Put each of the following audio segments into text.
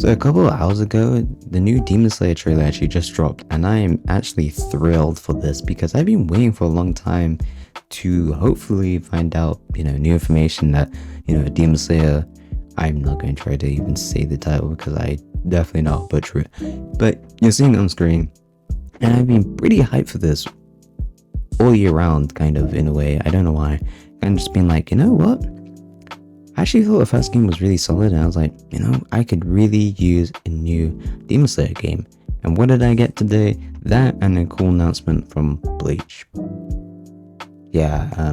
So a couple of hours ago, the new Demon Slayer trailer actually just dropped, and I am actually thrilled for this because I've been waiting for a long time to hopefully find out, new information that, Demon Slayer. I'm not going to try to even say the title because I definitely not butcher it, but you're seeing it on screen, and I've been pretty hyped for this all year round, kind of in a way. I don't know why. I'm just being like, you know what? I actually thought the first game was really solid, and I was like, I could really use a new Demon Slayer game. And what did I get today? That and a cool announcement from Bleach. Yeah,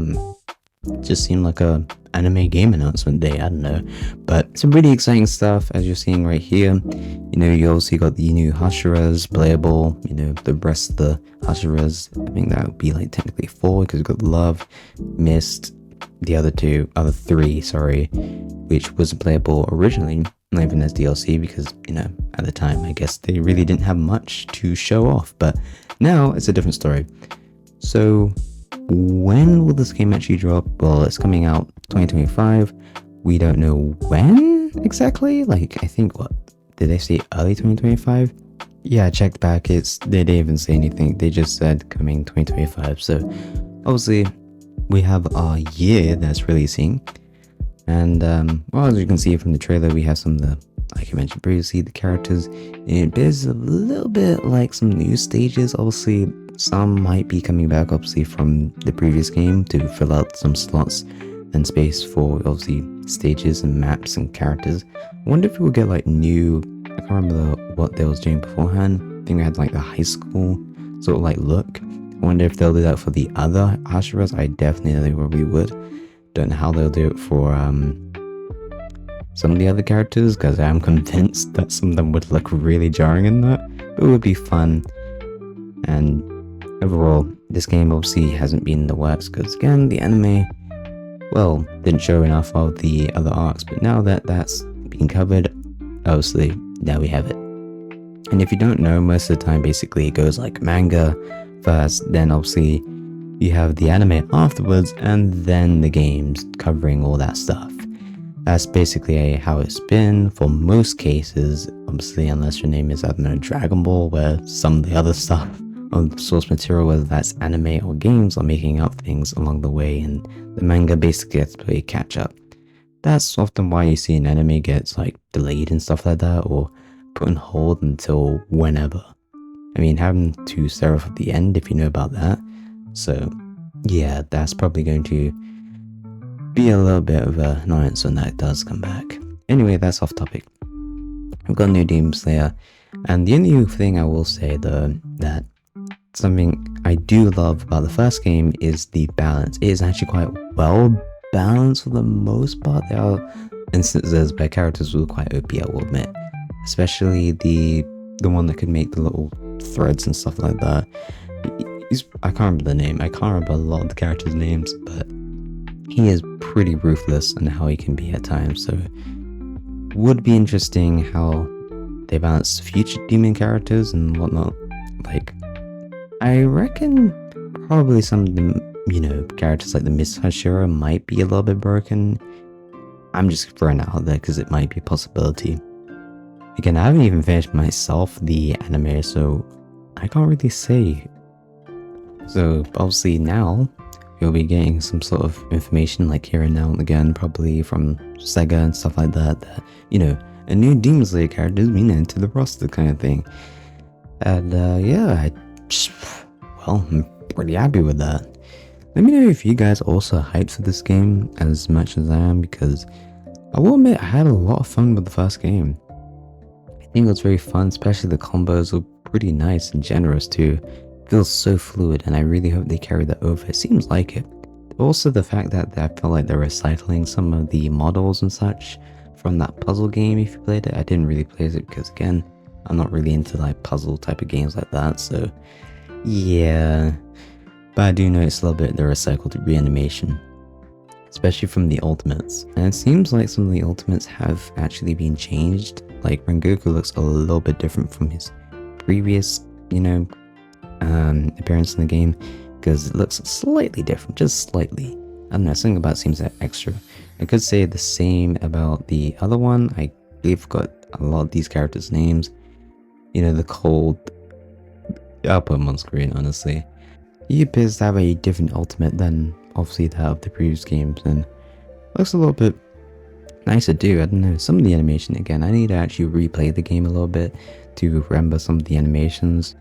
just seemed like a anime game announcement day, I don't know. But some really exciting stuff, as you're seeing right here. You also got the new Hashiras playable, the rest of the Hashiras. I think that would be like technically 4, because we've got Love, Mist, the other three, which was playable originally, not even as DLC, because, at the time, I guess they really didn't have much to show off, but now it's a different story. So, when will this game actually drop? Well, it's coming out 2025. We don't know when exactly. I think, what did they say, early 2025? Yeah, I checked back. They didn't even say anything. They just said coming 2025. So, obviously, we have our year that's releasing, and well, as you can see from the trailer, we have some of the, like I mentioned previously, the characters. There's a little bit like some new stages. Obviously, some might be coming back, obviously, from the previous game to fill out some slots and space for, obviously, stages and maps and characters. I wonder if we'll get like new, I can't remember what they was doing beforehand. I think we had like the high school sort of like look. I wonder if they'll do that for the other Hashiras. I definitely know they probably would. Don't know how they'll do it for some of the other characters, because I am convinced that some of them would look really jarring in that. But it would be fun. And overall, this game obviously hasn't been in the works, because again, the anime, well, didn't show enough of the other arcs. But now that that's been covered, obviously, now we have it. And if you don't know, most of the time, basically, it goes like manga first, then obviously you have the anime afterwards, and then the games covering all that stuff. That's basically how it's been for most cases, obviously, unless your name is, I don't know, Dragon Ball, where some of the other stuff of source material, whether that's anime or games, are making up things along the way, and the manga basically gets to play catch up. That's often why you see an anime gets like delayed and stuff like that, or put on hold until whenever. I mean, having to serif at the end, if you know about that. So, yeah, that's probably going to be a little bit of an annoyance when that does come back. Anyway, that's off topic. We've got a new Demon Slayer, and the only thing I will say, though, that something I do love about the first game is the balance. It is actually quite well balanced for the most part. There are instances where characters were quite OP, I will admit. Especially the one that could make the little threads and stuff like that. I can't remember the name. I can't remember a lot of the characters' names, but he is pretty ruthless in how he can be at times. So, would be interesting how they balance future demon characters and whatnot. Like, I reckon probably some of the, characters like the Miss Hashira might be a little bit broken. I'm just throwing it out there because it might be a possibility. Again, I haven't even finished myself the anime, so I can't really say. So obviously now you'll be getting some sort of information like here and now and again, probably from Sega and stuff like that, that, a new Demon Slayer character is being added to the roster kind of thing. And yeah, I'm pretty happy with that. Let me know if you guys are also hyped for this game as much as I am, because I will admit I had a lot of fun with the first game. I think it was very fun, especially the combos were pretty nice and generous too. It feels so fluid, and I really hope they carry that over. It seems like it. Also, the fact that I felt like they're recycling some of the models and such from that puzzle game. If you played it, I didn't really play it because, again, I'm not really into like puzzle type of games like that. So yeah, but I do notice a little bit the recycled reanimation, especially from the ultimates. And it seems like some of the ultimates have actually been changed. Like Rengoku looks a little bit different from his previous, appearance in the game, because it looks slightly different, just slightly. I don't know, something about it seems extra. I could say the same about the other one. I believe got a lot of these characters' names. You know, the cold. I'll put him on screen, honestly. He appears to have a different ultimate than obviously that of the previous games, and looks a little bit nicer too. I don't know, some of the animation, again, I need to actually replay the game a little bit to remember some of the animations.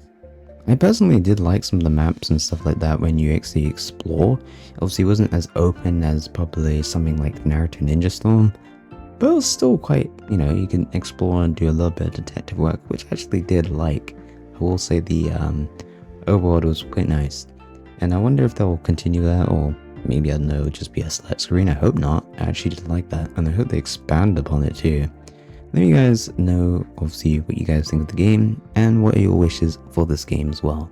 I personally did like some of the maps and stuff like that when you actually explore. Obviously it wasn't as open as probably something like Naruto Ninja Storm, but it was still quite, you know, you can explore and do a little bit of detective work, which I actually did like. I will say the overworld was quite nice, and I wonder if they'll continue that, or maybe, I don't know, just be a select screen. I hope not. I actually did like that, and I hope they expand upon it too. Let me guys know obviously what you guys think of the game and what are your wishes for this game as well.